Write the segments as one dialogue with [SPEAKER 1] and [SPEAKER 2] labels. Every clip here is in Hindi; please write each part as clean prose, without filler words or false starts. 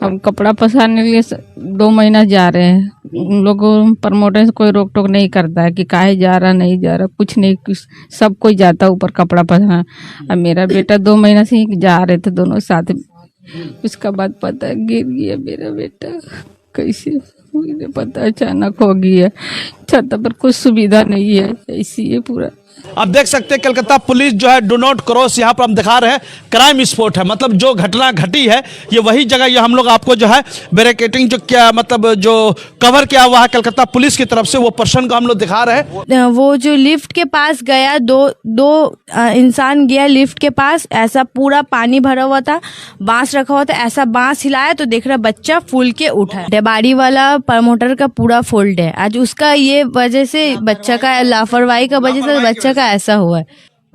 [SPEAKER 1] अब कपड़ा पसारने के लिए 2 महीना जा रहे हैं। उन लोगों प्रमोटर से कोई रोक टोक नहीं करता है कि काहे जा रहा नहीं जा रहा, कुछ नहीं, सब कोई जाता ऊपर कपड़ा पसारना। अब मेरा बेटा 2 महीना से ही जा रहे थे दोनों साथ। उसका बाद पता गिर गया मेरा बेटा, कैसे मुझे पता अचानक हो गया। छत पर कुछ सुविधा नहीं है, ऐसी है पूरा।
[SPEAKER 2] आप देख सकते हैं कलकत्ता पुलिस जो है डू नॉट क्रॉस यहाँ पर हम दिखा रहे हैं, क्राइम स्पॉट है। मतलब जो घटना घटी है ये वही जगह, ये हम लोग आपको जो है बैरिकेडिंग जो क्या मतलब जो कवर किया हुआ है कलकत्ता पुलिस की तरफ से, वो पर्सन को हम लोग दिखा रहे हैं।
[SPEAKER 3] वो जो लिफ्ट के पास गया, दो इंसान गया लिफ्ट के पास, ऐसा पूरा पानी भरा हुआ था, बांस रखा हुआ था, ऐसा बांस हिलाया तो देख रहा बच्चा फूल के उठा है। बाड़ी वाला प्रमोटर का पूरा फोल्ड है आज, उसका ये वजह से बच्चा का लापरवाही का वजह से बच्चा का ऐसा हुआ है।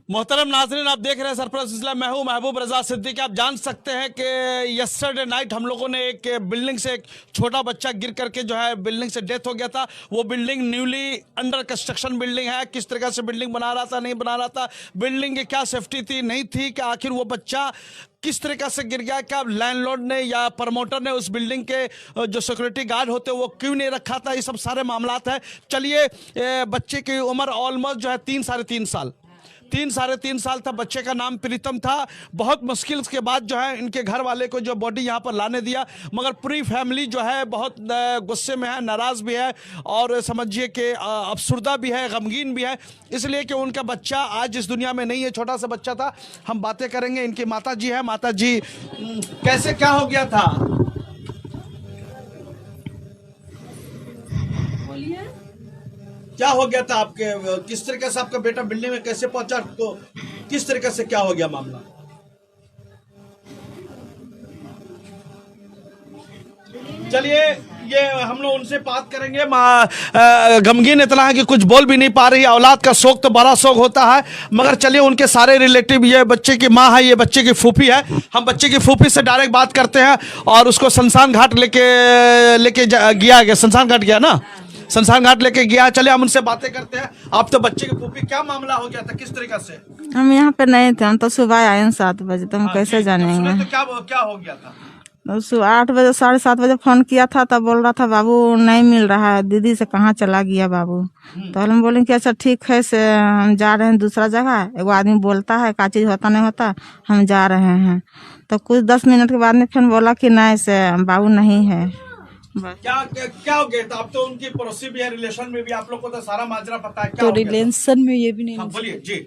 [SPEAKER 2] मोहतरम नाज़रीन, आप देख रहे हैं सरफराज सिलसिला, मैं हूं महबूब रजा सिद्दीकी। आप जान सकते हैं कि यस्टरडे नाइट हम लोगों ने एक बिल्डिंग से एक छोटा बच्चा गिर करके जो है बिल्डिंग से डेथ हो गया था। वो building newly under construction building है। किस तरह से बिल्डिंग बना रहा था, नहीं बना रहा था, बिल्डिंग की क्या सेफ्टी थी, नहीं थी, कि आखिर वो बच्चा किस तरीके से गिर गया, क्या लैंडलॉर्ड ने या प्रमोटर ने उस बिल्डिंग के जो सिक्योरिटी गार्ड होते वो क्यों नहीं रखा था, ये सब सारे मामलात हैं। चलिए, बच्चे की उम्र ऑलमोस्ट जो है 3-3.5 साल, 3-3.5 साल था। बच्चे का नाम प्रीतम था। बहुत मुश्किल के बाद जो है इनके घर वाले को जो बॉडी यहाँ पर लाने दिया, मगर पूरी फैमिली जो है बहुत गुस्से में है, नाराज़ भी है और समझिए कि अफसुर्दा भी है, गमगीन भी है, इसलिए कि उनका बच्चा आज इस दुनिया में नहीं है। छोटा सा बच्चा था। हम बातें करेंगे, इनकी माता जी है। माता जी, कैसे क्या हो गया था? क्या हो गया था आपके, किस तरीके से आपका बेटा बिल्डिंग में कैसे पहुंचा, तो किस तरीके से क्या हो गया मामला? चलिए, ये हम लोग उनसे बात करेंगे। गमगीन इतना है कि कुछ बोल भी नहीं पा रही। औलाद का शौक तो बड़ा शौक होता है, मगर चलिए उनके सारे रिलेटिव, ये बच्चे की माँ है, ये बच्चे की फूफी है, हम बच्चे की फूफी से डायरेक्ट बात करते हैं और उसको शमशान घाट लेके गया शमशान घाट गया ना, शमशान घाट लेके गया। चलिए हम उनसे बातें करते हैं। आप तो बच्चे की फूफी, क्या मामला हो गया था, किस तरीके से?
[SPEAKER 4] हम यहाँ पे नहीं थे, हम तो सुबह आए हैं 7 बजे, तो हम कैसे जानेंगे?
[SPEAKER 2] तो क्या हो गया था?
[SPEAKER 4] सुबह 8 बजे 7:30 बजे फोन किया था, तब बोल रहा था बाबू नहीं मिल रहा है, दीदी से कहाँ चला गया बाबू। तो हम बोले कि अच्छा ठीक है, से हम जा रहे हैं दूसरा जगह। एगो आदमी बोलता है का चीज होता नहीं होता, हम जा रहे हैं। तो कुछ 10 मिनट के बाद में फिर बोला कि नहीं से बाबू नहीं है।
[SPEAKER 2] क्या हो गया था? आप तो उनकी पड़ोसी भी है, रिलेशन में भी, आप लोग को तो सारा माजरा पता है। क्या
[SPEAKER 3] तो रिलेशन में ये भी नहीं।
[SPEAKER 2] बोलिए जी।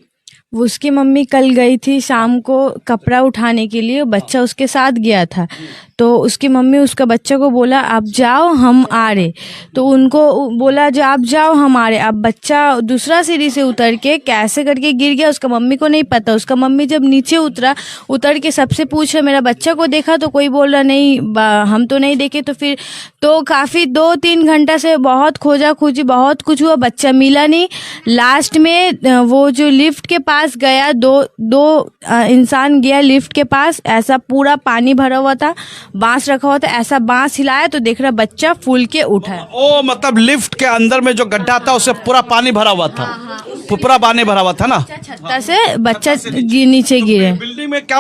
[SPEAKER 3] उसकी मम्मी कल गई थी शाम को कपड़ा उठाने के लिए, बच्चा उसके साथ गया था। तो उसकी मम्मी उसका बच्चा को बोला आप जाओ हम आ रहे, तो उनको बोला जो आप जाओ हम आ रहे। अब बच्चा दूसरा सीढ़ी से उतर के कैसे करके गिर गया, उसका मम्मी को नहीं पता। उसका मम्मी जब नीचे उतर के सबसे पूछा मेरा बच्चा को देखा, तो कोई बोल रहा नहीं हम तो नहीं देखे। तो फिर तो काफ़ी 2-3 घंटा से बहुत खोजा खोजी, बहुत कुछ हुआ, बच्चा मिला नहीं। लास्ट में वो जो लिफ्ट के पास गया, दो इंसान गया लिफ्ट के पास, ऐसा पूरा पानी भरा हुआ था, बांस रखा हुआ था, ऐसा बांस हिलाया तो देख रहा बच्चा फूल के उठा है।
[SPEAKER 2] ओ मतलब लिफ्ट के अंदर में जो गड्ढा था उससे पूरा पानी भरा हुआ था। पूरा पानी भरा हुआ था ना,
[SPEAKER 3] छत्ता से बच्चा नीचे गिरे।
[SPEAKER 2] बिल्डिंग में क्या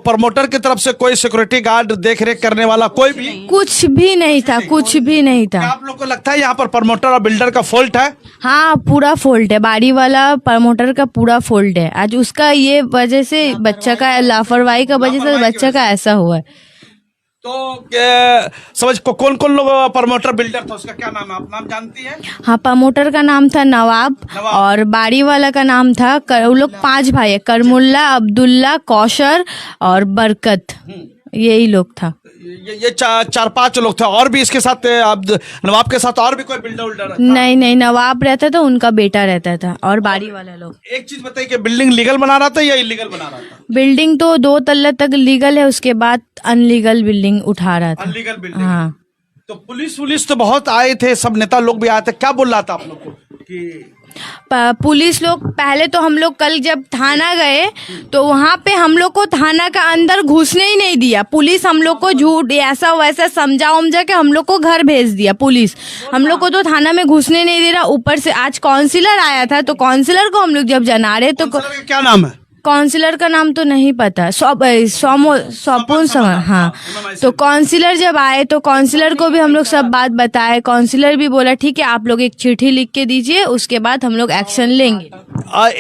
[SPEAKER 2] प्रमोटर की तरफ से कोई सिक्योरिटी गार्ड देख रेख करने वाला कोई भी
[SPEAKER 3] कुछ भी नहीं था, कुछ भी नहीं था।
[SPEAKER 2] आप लोग को लगता है यहाँ पर प्रमोटर और बिल्डर का फॉल्ट है?
[SPEAKER 3] हाँ, पूरा फॉल्ट है, बाड़ी वाला प्रमोटर का पूरा फॉल्ट है आज, उसका ये वजह से बच्चा का लापरवाही का वजह से बच्चा का ऐसा हुआ है।
[SPEAKER 2] तो समझ को कौन लोग प्रमोटर बिल्डर था, उसका क्या नाम है, आप नाम जानती हैं?
[SPEAKER 3] हाँ, प्रमोटर का नाम था नवाब और बाड़ी वाला का नाम था वो लोग 5 भाई है, करमुल्ला, अब्दुल्ला, कौशर और बरकत, यही लोग था।
[SPEAKER 2] ये 4-5 लोग थे। और भी इसके साथ नवाब के साथ और भी कोई बिल्डर था?
[SPEAKER 3] नहीं, नवाब रहता था, उनका बेटा रहता था और बाड़ी वाला लोग।
[SPEAKER 2] एक चीज बताइए कि बिल्डिंग लीगल बना रहा था या इलीगल बना रहा था?
[SPEAKER 3] बिल्डिंग तो 2 तल्ला तक लीगल है, उसके बाद अनलीगल बिल्डिंग उठा रहा था।
[SPEAKER 2] Illegal building.
[SPEAKER 3] हाँ,
[SPEAKER 2] तो पुलिस तो बहुत आए थे, सब नेता लोग भी आए थे। क्या बोल रहा था आप लोग को कि
[SPEAKER 3] पुलिस लोग? पहले तो हम लोग कल जब थाना गए तो वहाँ पे हम लोग को थाना का अंदर घुसने ही नहीं दिया। पुलिस हम लोग को झूठ ऐसा वैसा समझा के हम लोग को घर भेज दिया। पुलिस हम लोग को तो थाना में घुसने नहीं दे रहा। ऊपर से आज काउंसिलर आया था, तो काउंसिलर को हम लोग जब जना रहे तो
[SPEAKER 2] क्या नाम है?
[SPEAKER 3] काउंसलर का नाम तो नहीं पता, स्वपूर्ण समर, हाँ। तो काउंसलर जब आए तो काउंसलर को भी हम लोग सब बात बताए। काउंसलर भी बोला ठीक है, आप लोग एक चिट्ठी लिख के दीजिए, उसके बाद हम लोग एक्शन लेंगे।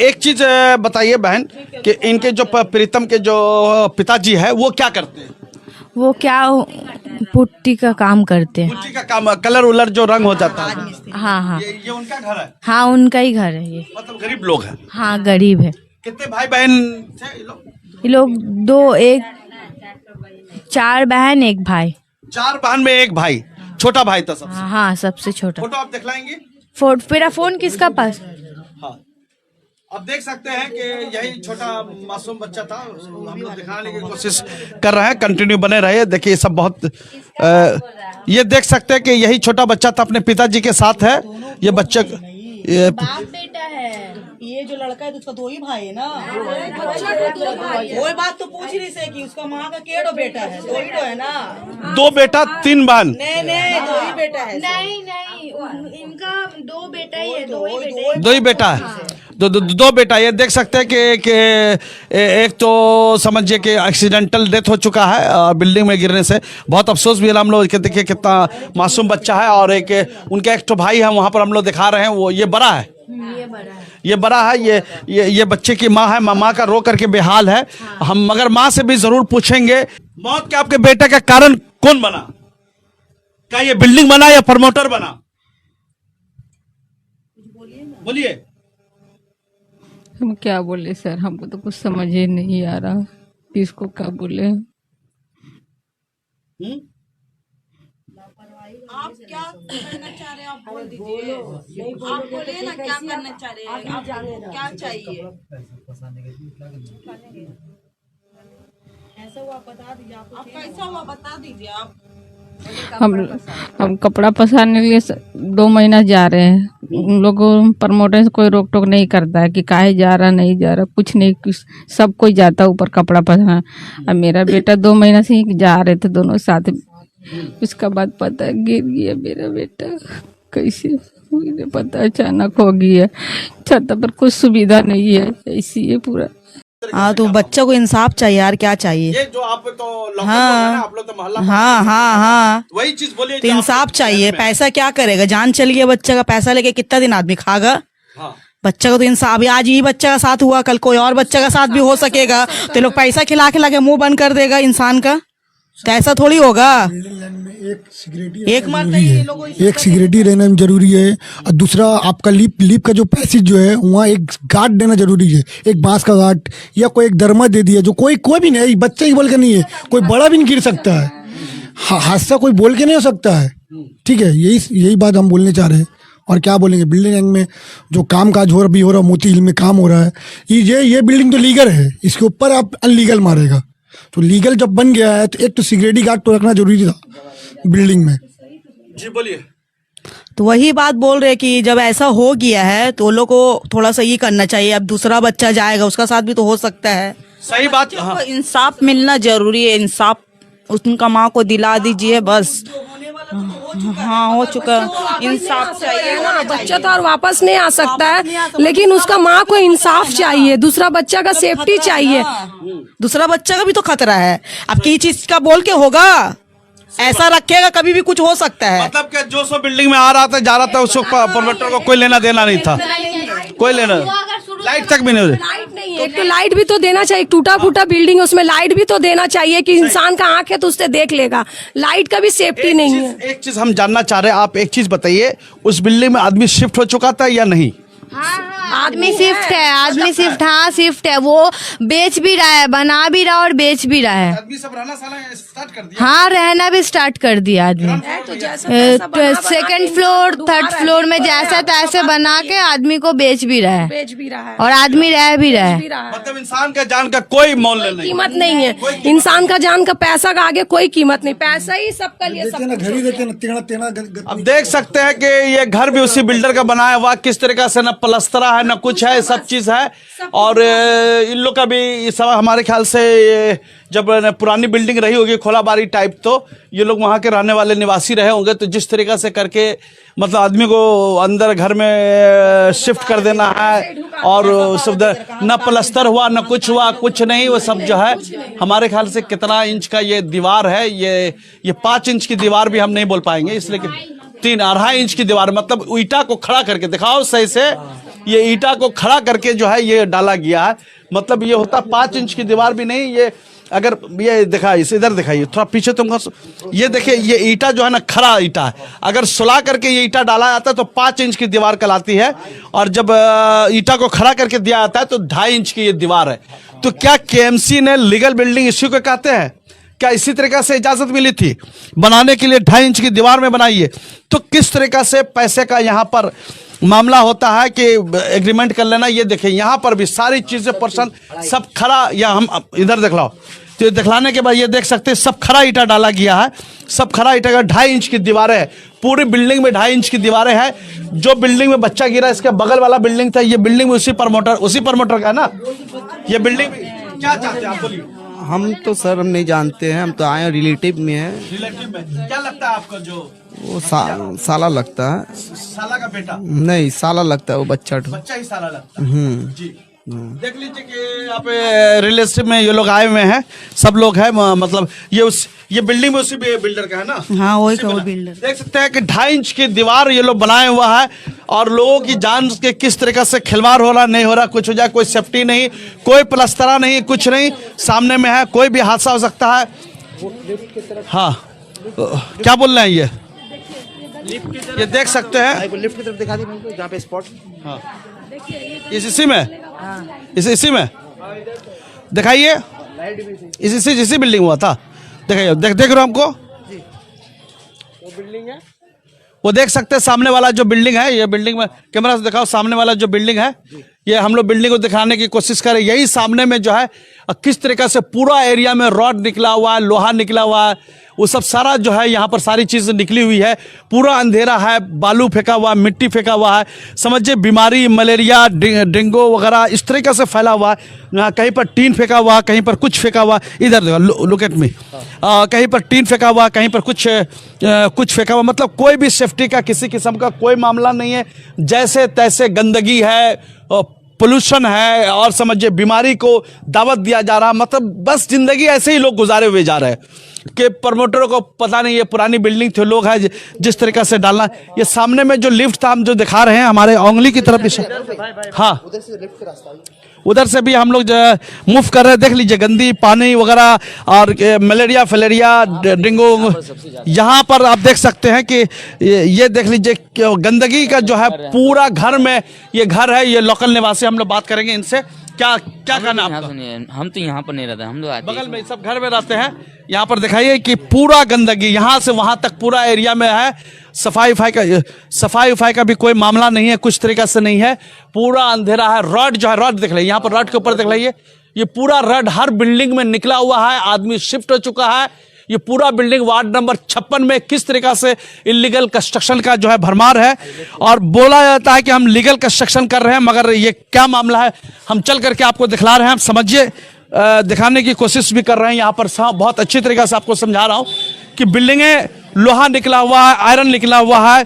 [SPEAKER 2] एक चीज बताइए बहन कि इनके जो प्रीतम के जो पिताजी है वो क्या करते हैं?
[SPEAKER 3] वो क्या पुट्टी का काम करते हैं।
[SPEAKER 2] पुट्टी का काम, कलर उलर जो रंग हो जाता है।
[SPEAKER 3] हाँ हाँ
[SPEAKER 2] ये उनका घर है?
[SPEAKER 3] हाँ, उनका ही घर है ये।
[SPEAKER 2] मतलब गरीब लोग हैं?
[SPEAKER 3] हाँ, गरीब है।
[SPEAKER 2] कितने भाई बहन थे
[SPEAKER 3] ये लोग 4 बहन 1 भाई।
[SPEAKER 2] 4 बहन में 1 भाई, छोटा भाई था सबसे।
[SPEAKER 3] हाँ, सबसे छोटा।
[SPEAKER 2] फोटो आप दिखलाएंगे?
[SPEAKER 3] मेरा फोन किसका पास?
[SPEAKER 2] हाँ, अब देख सकते हैं कि यही छोटा मासूम बच्चा था, हम लोग दिखाने की कोशिश कर रहे हैं। कंटिन्यू बने रहे। देखिए ये सब बहुत ये देख सकते हैं कि यही छोटा बच्चा था, अपने पिताजी के साथ है। ये बच्चा ये
[SPEAKER 5] बाप बेटा है, ये जो लड़का है तो उसका 2 ही भाई है ना। वही बात तो पूछ रही से कि उसका माँ का केड़ो बेटा है? 2 ही है ना।
[SPEAKER 2] 2 बेटा 3 बहन?
[SPEAKER 5] नहीं 2 ही बेटा है।
[SPEAKER 3] नहीं, इनका 2 बेटा ही है।
[SPEAKER 2] 2 ही बेटा है। 2 बेटा। ये देख सकते हैं कि एक तो समझिए कि एक्सीडेंटल डेथ हो चुका है बिल्डिंग में गिरने से। बहुत अफसोस भी है हम लोग, देखिए कितना मासूम बच्चा है। और उनका एक तो भाई है वहाँ पर हम लोग दिखा रहे हैं, वो ये बड़ा है। ये बड़ा है। ये बच्चे की माँ है। माँ का रो करके बेहाल है। हम मगर माँ से भी जरूर पूछेंगे, मौत के आपके बेटे का कारण कौन बना? क्या ये बिल्डिंग बना या प्रमोटर बना? बोलिए।
[SPEAKER 1] हम क्या बोले सर, हमको तो कुछ समझ ही नहीं आ रहा किसको क्या बोले।
[SPEAKER 5] आप क्या करना चाह रहे हैं? आप बोल दीजिए। आप बोलिए ना क्या करना चाह रहे हैं, आपको क्या चाहिए? ऐसा हुआ बता दीजिए। आप कैसा हुआ बता दीजिए। आप
[SPEAKER 1] हम कपड़ा पसारने के लिए 2 महीना जा रहे हैं। उन लोगों प्रमोटर से कोई रोक टोक नहीं करता है कि काहे जा रहा नहीं जा रहा, कुछ नहीं। सब कोई जाता ऊपर कपड़ा पसारना। अब मेरा बेटा 2 महीना से ही जा रहे थे दोनों साथ। उसका बाद पता गिर गया मेरा बेटा। कैसे मुझे पता, अचानक हो गया। छत पर कुछ सुविधा नहीं है, ऐसी है पूरा।
[SPEAKER 5] हाँ, तो बच्चा को इंसाफ चाहिए यार। क्या चाहिए?
[SPEAKER 2] ये जो आप तो
[SPEAKER 5] हाँ,
[SPEAKER 2] आप लोग तो मोहल्ला,
[SPEAKER 5] हाँ
[SPEAKER 2] वही चीज बोलिए।
[SPEAKER 5] तो इंसाफ चाहिए। पैसा क्या करेगा? जान चल गया बच्चा का, पैसा लेके कितना दिन आदमी खागा?
[SPEAKER 2] हाँ।
[SPEAKER 5] बच्चा को तो इंसाफ, आज ही बच्चा का साथ हुआ, कल कोई और बच्चा का साथ भी हो सकेगा। तो लोग पैसा खिला के मुंह बंद कर देगा इंसान का, तो ऐसा थोड़ी होगा।
[SPEAKER 6] एक सिक्योरिटी रहना जरूरी है, और दूसरा आपका लीप का जो पैसेज जो है वहाँ एक गार्ड देना जरूरी है। एक बांस का गार्ड या कोई एक दरमा दे दिया, जो कोई भी नहीं, बच्चा ही बोल के नहीं है, कोई बड़ा भी नहीं गिर सकता है। हादसा कोई बोल के नहीं हो सकता है। ठीक है, यही बात हम बोलने चाह रहे हैं। और क्या बोलेंगे, बिल्डिंग में जो काम काज हो रहा मोती हिल में काम हो रहा है, ये बिल्डिंग तो लीगल है, इसके ऊपर आप अनलीगल मारेगा। तो लीगल जब बन गया है तो एक तो सिक्योरिटी गार्ड तो रखना जरूरी था बिल्डिंग में।
[SPEAKER 2] जी बोलिए।
[SPEAKER 5] तो वही बात बोल रहे कि जब ऐसा हो गया है तो लोग को थोड़ा सा ये करना चाहिए। अब दूसरा बच्चा जाएगा, उसका साथ भी तो हो सकता है।
[SPEAKER 2] सही बात। हाँ।
[SPEAKER 5] इंसाफ मिलना जरूरी है। इंसाफ उनका माँ को दिला दीजिए बस। हाँ, हो चुका। इंसाफ चाहिए ना।
[SPEAKER 7] बच्चा तो और वापस नहीं आ सकता है, लेकिन उसका माँ को इंसाफ चाहिए। दूसरा बच्चा का सेफ्टी चाहिए।
[SPEAKER 5] दूसरा बच्चा का भी तो खतरा है। अब की चीज का बोल के होगा, ऐसा रखेगा कभी भी कुछ हो सकता है।
[SPEAKER 2] मतलब कि जो सो बिल्डिंग में आ रहा था जा रहा था, उसको प्रमोटर को कोई लेना देना नहीं था, कोई लेना, लाइट तक भी नहीं।
[SPEAKER 7] लाइट नहीं है, एक तो लाइट भी तो देना चाहिए। टूटा फूटा बिल्डिंग है, उसमें लाइट भी तो देना चाहिए कि इंसान का आंख है तो उससे देख लेगा। लाइट का भी सेफ्टी नहीं है।
[SPEAKER 2] एक चीज हम जानना चाह रहे हैं, आप एक चीज बताइए, उस बिल्डिंग में आदमी शिफ्ट हो चुका था या नहीं?
[SPEAKER 3] आदमी शिफ्ट है, आदमी शिफ्ट, हाँ शिफ्ट है। वो बेच भी रहा है, बना भी रहा और बेच भी रहा है।
[SPEAKER 2] आदमी सब रहना स्टार्ट कर दिया।
[SPEAKER 3] हाँ, रहना भी स्टार्ट कर दिया आदमी। सेकंड फ्लोर, थर्ड फ्लोर में जैसा तैसे बना के आदमी को बेच भी रहा है और आदमी रह भी रहा है।
[SPEAKER 2] मतलब इंसान का जान का कोई मोल नहीं,
[SPEAKER 7] कीमत नहीं है। इंसान का जान का पैसा का आगे कोई कीमत नहीं। पैसा ही सबका लिए सब।
[SPEAKER 2] अब देख सकते हैं कि ये घर भी उसी बिल्डर का बनाया हुआ, किस तरीका से न पलस्तरा है ना कुछ है, सब चीज़ है। और इन लोग का भी सब हमारे ख्याल से जब पुरानी बिल्डिंग रही होगी खोलाबारी टाइप, तो ये लोग वहाँ के रहने वाले निवासी रहे होंगे। तो जिस तरीक़ा से करके मतलब आदमी को अंदर घर में शिफ्ट कर देना है, और सब ना पलस्तर हुआ ना कुछ हुआ, कुछ नहीं, वो सब जो है हमारे ख्याल से कितना इंच का ये दीवार है, ये 5 इंच की दीवार भी हम नहीं बोल पाएंगे, इसलिए कि 3-2.5 इंच की दीवार, मतलब ईटा को खड़ा करके दिखाओ सही से, ये ईटा को खड़ा करके जो है ये डाला गया है। मतलब ये होता 5 इंच की दीवार भी नहीं, ये अगर ये दिखाइए, इधर दिखाइए थोड़ा पीछे तुमको, ये देखिए ये ईटा जो है ना खड़ा ईटा है, अगर सुला करके ये ईटा डाला जाता है तो 5 इंच की दीवार कहलाती है, और जब ईटा को खड़ा करके दिया जाता है तो 2.5 इंच की ये दीवार है। तो क्या केएमसी ने लीगल बिल्डिंग इसी को कहते हैं? क्या इसी तरीका से इजाजत मिली थी बनाने के लिए 2.5 इंच की दीवार में बनाइए? तो किस तरीका से पैसे का यहाँ पर मामला होता है कि एग्रीमेंट कर लेना। ये देखिए यहाँ पर भी सारी चीजें पर्सन सब खड़ा, या हम इधर देख लो तो दिखलाने के बाद ये देख सकते हैं सब खड़ा ईटा डाला गया है, सब खड़ा ईटा का 2.5 इंच की दीवारें है, पूरी बिल्डिंग में 2.5 इंच की दीवारें हैं। जो बिल्डिंग में बच्चा गिरा इसके बगल वाला बिल्डिंग था, ये बिल्डिंग में उसी प्रमोटर का है ना ये बिल्डिंग। क्या चाहते हैं आप बोलिए?
[SPEAKER 8] हम तो सर हम नहीं जानते हैं, हम तो आए रिलेटिव में हैं।
[SPEAKER 2] रिलेटिव में क्या लगता है आपको? जो
[SPEAKER 8] वो साला लगता है।
[SPEAKER 2] साला का बेटा
[SPEAKER 8] नहीं, साला लगता है वो बच्चा
[SPEAKER 2] ही साला लगता है। जी देख लीजिए कि यहाँ पे रिलेटिव में ये लोग आए हुए हैं, सब लोग हैं, मतलब ये बिल्डिंग में उसी बिल्डर का है ना।
[SPEAKER 5] हाँ वही का वो बिल्डर।
[SPEAKER 2] देख सकते हैं कि 2.5 इंच की दीवार ये लोग बनाए हुआ है, और लोगों की जान के किस तरीके से खिलवाड़ हो रहा नहीं हो रहा, कुछ हो जाए, कोई सेफ्टी नहीं, कोई प्लस्तरा नहीं, कुछ नहीं, सामने में है, कोई भी हादसा हो सकता है। हाँ क्या बोल रहे हैं ये देख सकते हैं
[SPEAKER 8] लिफ्ट की तरफ दिखा दी जहाँ पे स्पॉट।
[SPEAKER 2] हाँ इसी में इसी में दिखाइए, इसी बिल्डिंग हुआ था, दिखाइए। देख रहे हो हमको वो बिल्डिंग है, वो देख सकते हैं सामने वाला जो बिल्डिंग है, ये बिल्डिंग में कैमरा से दिखाओ, सामने वाला जो बिल्डिंग है, ये हम लोग बिल्डिंग को दिखाने की कोशिश करें। यही सामने में जो है किस तरीके से पूरा एरिया में रॉड निकला हुआ है, लोहा निकला हुआ है, वो सब सारा जो है यहाँ पर सारी चीज़ निकली हुई है, पूरा अंधेरा है, बालू फेंका हुआ, मिट्टी फेंका हुआ है, समझिए बीमारी मलेरिया डेंगू वगैरह इस तरीके से फैला हुआ है। कहीं पर टीन फेंका हुआ, कहीं पर कुछ फेंका हुआ, इधर देखो लुक एट मी, कहीं पर टीन फेंका हुआ, कहीं पर कुछ फेंका हुआ, मतलब कोई भी सेफ्टी का किसी किस्म का कोई मामला नहीं है। जैसे तैसे गंदगी है, पोल्यूशन है, और समझिए बीमारी को दावत दिया जा रहा, मतलब बस जिंदगी ऐसे ही लोग गुजारे हुए जा रहे हैं कि प्रमोटरों को पता नहीं, ये पुरानी बिल्डिंग थे, लोग हैं जिस तरीके से डालना। ये सामने में जो लिफ्ट था हम जो दिखा रहे हैं हमारे उंगली की तरफ, हाँ उधर से भी हम लोग जो मूव कर रहे हैं। देख लीजिए गंदी पानी वगैरह और मलेरिया फलेरिया डेंगू, यहाँ पर आप देख सकते हैं कि ये देख लीजिए गंदगी का जो है पूरा घर में, ये घर है, ये लोकल निवासी, हम लोग बात करेंगे इनसे। क्या कहना आपका?
[SPEAKER 9] हम तो यहाँ पर नहीं रहते, हम लोग
[SPEAKER 2] बगल में सब घर में रहते हैं। यहाँ पर दिखाइए कि पूरा गंदगी यहाँ से वहां तक पूरा एरिया में है, सफाई उफाई का भी कोई मामला नहीं है, कुछ तरीका से नहीं है, पूरा अंधेरा है। रॉड जो है, रॉड देख लीजिए यहाँ पर, रॉड के ऊपर देख लीजिए, ये पूरा रॉड हर बिल्डिंग में निकला हुआ है, आदमी शिफ्ट हो चुका है। ये पूरा बिल्डिंग वार्ड नंबर 56 में किस तरीका से इलीगल कंस्ट्रक्शन का जो है भरमार है, और बोला जाता है कि हम लीगल कंस्ट्रक्शन कर रहे हैं, मगर ये क्या मामला है हम चल करके आपको दिखला रहे हैं। आप समझिए, दिखाने की कोशिश भी कर रहे हैं। यहाँ पर बहुत अच्छी तरीके से आपको समझा रहा हूँ कि बिल्डिंगें, लोहा निकला हुआ है, आयरन निकला हुआ है,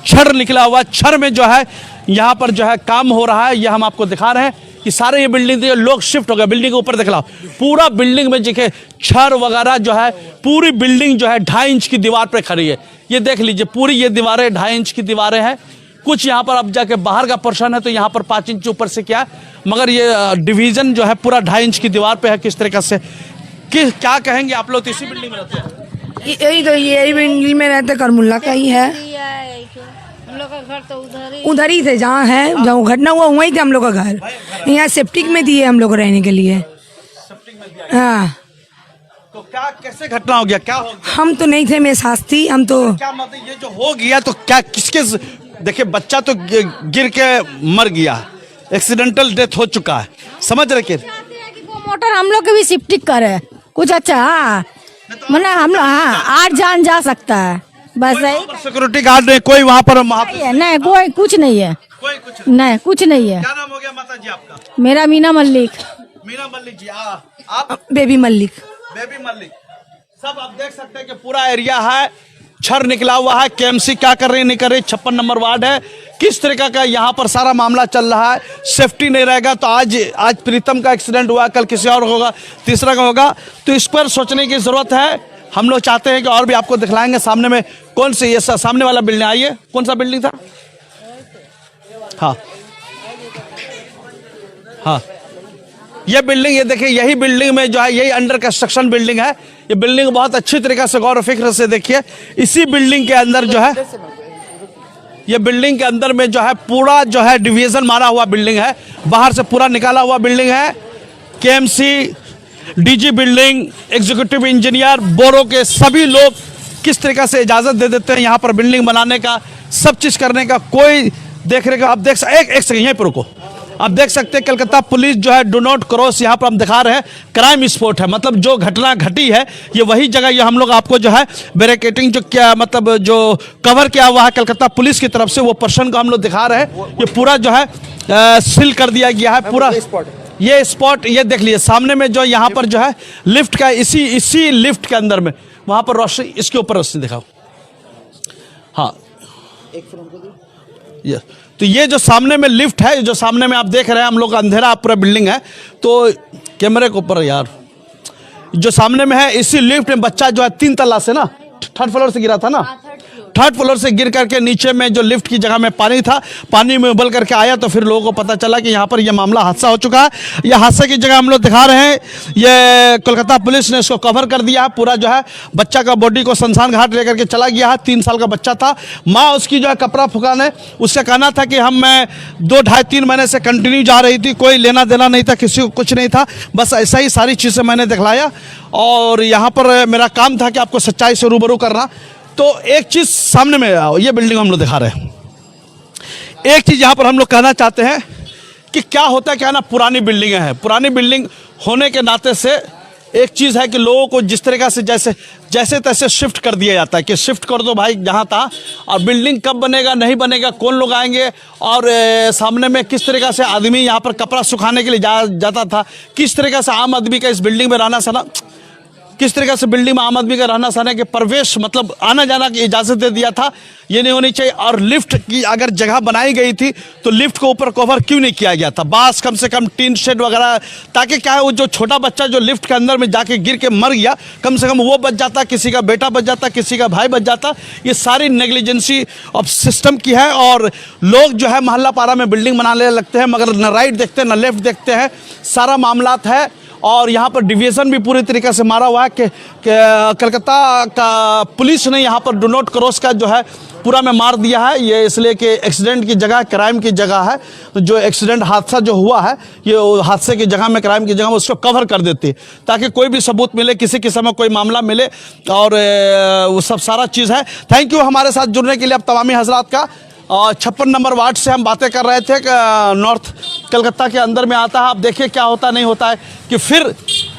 [SPEAKER 2] छड़ निकला हुआ है, छड़ में जो है यहाँ पर जो है काम हो रहा है। ये हम आपको दिखा रहे हैं कि सारे ये बिल्डिंग लोग शिफ्ट हो गए। बिल्डिंग के ऊपर दिखलाओ, पूरा बिल्डिंग में देखिए छड़ वगैरह जो है, पूरी बिल्डिंग जो है 2.5 इंच की दीवार पे खड़ी है। ये देख लीजिए पूरी ये दीवारें 2.5 इंच की दीवारें हैं। कुछ यहाँ पर अब जाके बाहर का पोर्शन है तो यहाँ पर 5 इंच ऊपर से क्या, मगर ये डिवीजन जो है पूरा 2.5 इंच की दीवार पे है। किस तरीके से क्या कहेंगे आप लोग? तो इसी बिल्डिंग में रहते हैं,
[SPEAKER 7] यही बिल्डिंग में रहते, करमुल्ला का ही है,
[SPEAKER 10] हम लोग का घर तो
[SPEAKER 7] उधर ही थे जहाँ है, जहाँ घटना हुआ वहीं थे हम लोग का घर। यहाँ सेप्टिक में दिए हम लोग रहने के लिए। हाँ
[SPEAKER 2] तो क्या कैसे घटना हो गया, क्या हो गया?
[SPEAKER 7] हम तो नहीं थे, मेरे सास थी, हम तो
[SPEAKER 2] क्या मतलब ये जो हो गया तो क्या किसके? देखिए बच्चा तो गिर के मर गया, एक्सीडेंटल डेथ हो चुका है, समझ रहे कि
[SPEAKER 10] वो मोटर हम लोग के भी शिफ्टिंग करे कुछ। अच्छा हाँ मतलब हम लोग, हाँ आठ जान जा सकता है बस।
[SPEAKER 2] सिक्योरिटी गार्ड नहीं कोई वहाँ पर
[SPEAKER 10] नहीं कोई कुछ नहीं है,
[SPEAKER 2] कोई कुछ
[SPEAKER 10] नहीं कुछ नहीं है।
[SPEAKER 2] क्या नाम हो गया माता जी आपका?
[SPEAKER 10] मेरा मीना मल्लिक।
[SPEAKER 2] मीना मल्लिक जी। आप?
[SPEAKER 5] बेबी मल्लिक।
[SPEAKER 2] बेबी मल्लिक। सब आप देख सकते हैं कि पूरा एरिया है, छर निकला हुआ है। केएमसी क्या कर रही नहीं कर रही, 56 नंबर वार्ड है, किस तरीका का यहाँ पर सारा मामला चल रहा है। सेफ्टी नहीं रहेगा तो आज प्रीतम का एक्सीडेंट हुआ, कल किसी और होगा, तीसरा का होगा। तो इस पर सोचने की जरूरत है। हम लोग चाहते हैं कि और भी आपको दिखलाएंगे सामने में कौन सी ये सामने वाला बिल्डिंग। आइए, कौन सा बिल्डिंग था? हाँ हाँ, ये बिल्डिंग, ये देखिए, यही बिल्डिंग में जो है, यही अंडर कंस्ट्रक्शन बिल्डिंग है। ये बिल्डिंग बहुत अच्छी तरीके से गौर फिक्र से देखिए। इसी बिल्डिंग के अंदर जो है, ये बिल्डिंग के अंदर में जो है पूरा जो है डिवीजन मारा हुआ बिल्डिंग है, बाहर से पूरा निकाला हुआ बिल्डिंग है। KMC, DG building, executive engineer, borough के सभी लोग किस तरीके से इजाजत दे देते हैं यहाँ पर बिल्डिंग बनाने का, सब चीज करने का, कोई देखने का। आप देख एक सेकंड यहीं पर रुको। आप देख सकते हैं कलकत्ता पुलिस जो है डू नॉट क्रॉस, यहाँ पर हम दिखा रहे हैं क्राइम स्पॉट है, मतलब जो घटना घटी है ये वही जगह। ये हम लोग आपको जो है बैरिकेडिंग जो क्या मतलब जो कवर किया हुआ है कलकत्ता पुलिस की तरफ से, वो पर्सन को हम लोग दिखा रहे हैं। ये पूरा जो है सील कर दिया गया है पूरा। ये स्पॉट ये देख लीजिए सामने में जो यहाँ पर जो है लिफ्ट का, इसी लिफ्ट के अंदर में वहाँ पर रोशनी, इसके ऊपर रोशनी दिखाओ। हाँ, ये तो ये जो सामने में लिफ्ट है, जो सामने में आप देख रहे हैं, हम लोग का अंधेरा पूरा बिल्डिंग है, तो कैमरे के ऊपर यार जो सामने में है, इसी लिफ्ट में बच्चा जो है 3 तल्ला से ना, 3rd फ्लोर से गिरा था ना, 3rd फ्लोर से गिर करके नीचे में जो लिफ्ट की जगह में पानी था, पानी में उबल करके आया। तो फिर लोगों को पता चला कि यहाँ पर यह मामला हादसा हो चुका है। यह हादसे की जगह हम लोग दिखा रहे हैं। ये कोलकाता पुलिस ने इसको कवर कर दिया पूरा जो है। बच्चा का बॉडी को शमशान घाट लेकर के चला गया है। 3 साल का बच्चा था। माँ उसकी जो है कपड़ा फुकाने, उसका कहना था कि मैं 2, 2.5, 3 महीने से कंटिन्यू जा रही थी, कोई लेना देना नहीं था, किसी को कुछ नहीं था, बस ऐसा ही सारी चीज़ें मैंने दिखलाया। और यहाँ पर मेरा काम था कि आपको सच्चाई से रूबरू करना। तो एक चीज़ सामने में आओ, ये बिल्डिंग हम लोग दिखा रहे हैं। एक चीज़ यहाँ पर हम लोग कहना चाहते हैं कि क्या होता है, क्या ना, पुरानी बिल्डिंगें हैं। पुरानी बिल्डिंग होने के नाते से एक चीज़ है कि लोगों को जिस तरीक़ा से जैसे तैसे शिफ्ट कर दिया जाता है कि शिफ्ट कर दो भाई जहाँ था। और बिल्डिंग कब बनेगा, नहीं बनेगा, कौन लोग आएंगे, और सामने में किस तरीक़ा से आदमी यहाँ पर कपड़ा सुखाने के लिए जाता था, किस तरीक़ा से आम आदमी का इस बिल्डिंग में रहना सहना, किस तरीके से बिल्डिंग में आम आदमी का रहना सहने के प्रवेश मतलब आना जाना की इजाज़त दे दिया था, ये नहीं होनी चाहिए। और लिफ्ट की अगर जगह बनाई गई थी तो लिफ्ट को ऊपर कवर क्यों नहीं किया गया था, बास कम से कम टीन शेड वगैरह, ताकि क्या है वो जो छोटा बच्चा जो लिफ्ट के अंदर में जाके गिर के मर गया, कम से कम वो बच जाता, किसी का बेटा बच जाता, किसी का भाई बच जाता। ये सारी नेग्लिजेंसी ऑफ सिस्टम की है। और लोग जो है मोहल्ला पारा में बिल्डिंग बनाने लगते हैं, मगर न राइट देखते हैं न लेफ्ट देखते हैं, सारा मामलात है। और यहाँ पर डिवीज़न भी पूरी तरीके से मारा हुआ है कि कलकत्ता का पुलिस ने यहाँ पर डू नॉट क्रॉस का जो है पूरा में मार दिया है। ये इसलिए कि एक्सीडेंट की जगह, क्राइम की जगह है, तो जो एक्सीडेंट हादसा जो हुआ है, ये हादसे की जगह में, क्राइम की जगह में उसको कवर कर देती है, ताकि कोई भी सबूत मिले, किसी किस्म में कोई मामला मिले, और वो सब सारा चीज़ है। थैंक यू हमारे साथ जुड़ने के लिए आप तमामी हजरात का। 56 नंबर वार्ड से हम बातें कर रहे थे कि नॉर्थ कलकत्ता के अंदर में आता है। आप देखिए क्या होता नहीं होता है कि फिर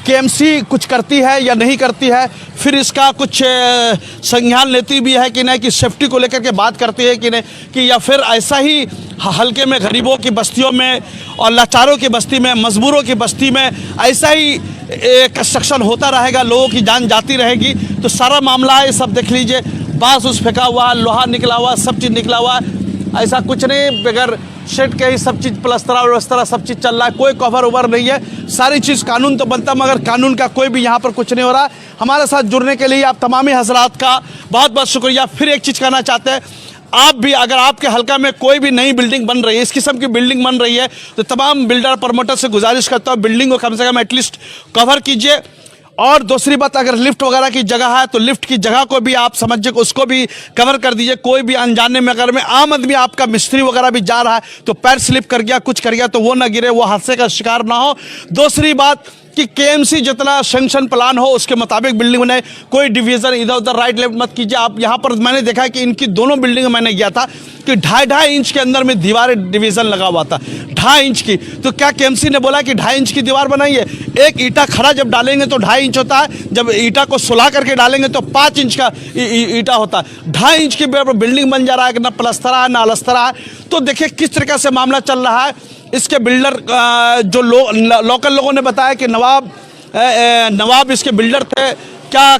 [SPEAKER 2] केएमसी कुछ करती है या नहीं करती है, फिर इसका कुछ संज्ञान लेती भी है कि नहीं, कि सेफ्टी को लेकर के बात करती है कि नहीं, कि या फिर ऐसा ही हल्के में गरीबों की बस्तियों में और लाचारों की बस्ती में, मजबूरों की बस्ती में ऐसा ही कंस्ट्रक्शन होता रहेगा, लोगों की जान जाती रहेगी। तो सारा मामला है, सब देख लीजिए, बांस उस फेंका हुआ, लोहा निकला हुआ, सब चीज़ निकला हुआ, ऐसा कुछ नहीं, बगैर शेड के ही सब चीज़ प्लस्तरा वस्तरा सब चीज़ चल रहा है, कोई कवर उवर नहीं है। सारी चीज़ कानून तो बनता, मगर कानून का कोई भी यहाँ पर कुछ नहीं हो रहा। हमारे साथ जुड़ने के लिए आप तमामी हजरात का बहुत बहुत शुक्रिया। फिर एक चीज़ कहना चाहते हैं, आप भी अगर आपके हल्का में कोई भी नई बिल्डिंग बन रही है, इस किस्म की बिल्डिंग बन रही है, तो तमाम बिल्डर प्रमोटर से गुजारिश करता हूँ बिल्डिंग को कम से कम एटलीस्ट कवर कीजिए। और दूसरी बात, अगर लिफ्ट वगैरह की जगह है तो लिफ्ट की जगह को भी आप समझिए, उसको भी कवर कर दीजिए। कोई भी अनजाने में अगर में आम आदमी, आपका मिस्त्री वगैरह भी जा रहा है तो पैर स्लिप कर गया, कुछ कर गया, तो वो ना गिरे, वो हादसे का शिकार ना हो। दूसरी बात, कि केएमसी जितना सेंक्शन प्लान हो उसके मुताबिक बिल्डिंग बनाए, कोई डिवीजन इधर उधर राइट लेफ्ट मत कीजिए। आप यहाँ पर मैंने देखा है कि इनकी दोनों बिल्डिंग मैंने गया था कि 2.5 इंच के अंदर में दीवारें डिवीजन लगा हुआ था, 2.5 इंच की। तो क्या केएमसी ने बोला कि 2.5 इंच की दीवार बनाइए? एक ईटा खड़ा जब डालेंगे तो 2.5 इंच होता है, जब ईटा को सुला करके डालेंगे तो 5 इंच का ईटा होता है। 2.5 इंच की बिल्डिंग बन जा रहा है, ना प्लस्तरा है ना अलस्तरा है। तो देखिए किस तरीके से मामला चल रहा है। इसके बिल्डर जो लोकल लोगों ने बताया कि नवाब इसके बिल्डर थे, क्या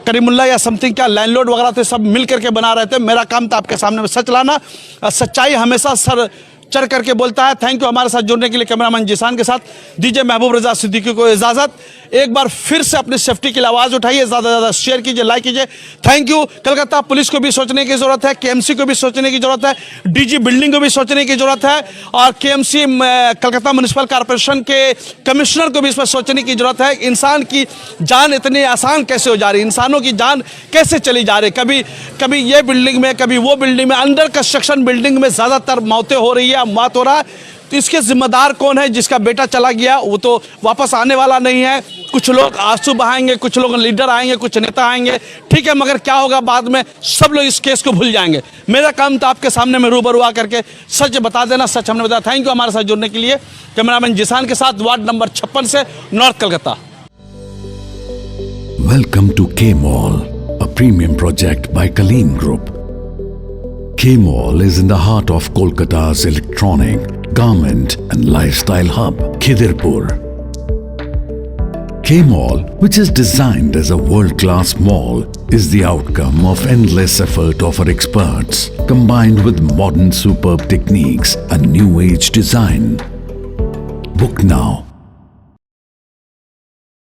[SPEAKER 2] करीमुल्ला या समथिंग, क्या लैंडलॉर्ड वगैरह थे, सब मिल करके बना रहे थे। मेरा काम था आपके सामने में सच लाना, सच्चाई हमेशा सर चढ़ करके बोलता है। थैंक यू हमारे साथ जुड़ने के लिए। कैमरामैन जिसान के साथ दीजिए महबूब रजा सिद्दीकी को इजाजत। एक बार फिर से अपनी सेफ्टी के लिए आवाज़ उठाइए, ज़्यादा से ज़्यादा शेयर कीजिए, लाइक कीजिए। Thank you. कलकत्ता पुलिस को भी सोचने की ज़रूरत है, केएमसी को भी सोचने की ज़रूरत है, डीजी बिल्डिंग को भी सोचने की ज़रूरत है, और केएमसी कलकत्ता म्यूनिसिपल कॉरपोरेशन के कमिश्नर को भी इस पर सोचने की ज़रूरत है। इंसान की जान इतनी आसान कैसे हो जा रही है, इंसानों की जान कैसे चली जा रही है। कभी ये बिल्डिंग में, कभी वो बिल्डिंग में, अंडर कंस्ट्रक्शन बिल्डिंग में ज़्यादातर मौतें हो रही है, मौत हो रहा है। तो इसके जिम्मेदार कौन है? जिसका बेटा चला गया वो तो वापस आने वाला नहीं है। कुछ लोग आंसू बहाएंगे, कुछ लोग लीडर आएंगे, कुछ नेता आएंगे, ठीक है, मगर क्या होगा बाद में? सब लोग इस केस को भूल जाएंगे। मेरा काम था आपके सामने में रूबरू आ करके सच बता देना, सच हमने बताया। थैंक यू हमारे साथ जुड़ने के लिए। कैमरामैन जिसान के साथ वार्ड नंबर 56 से north Calcutta.
[SPEAKER 11] Welcome to K-Mall, a premium project by Kaleen Group. K-Mall is in the heart of Kolkata's electronic, garment and lifestyle hub, Khidirpur. K-Mall, which is designed as a world-class mall, is the outcome of endless effort of our experts, combined with modern superb techniques and new age design. Book now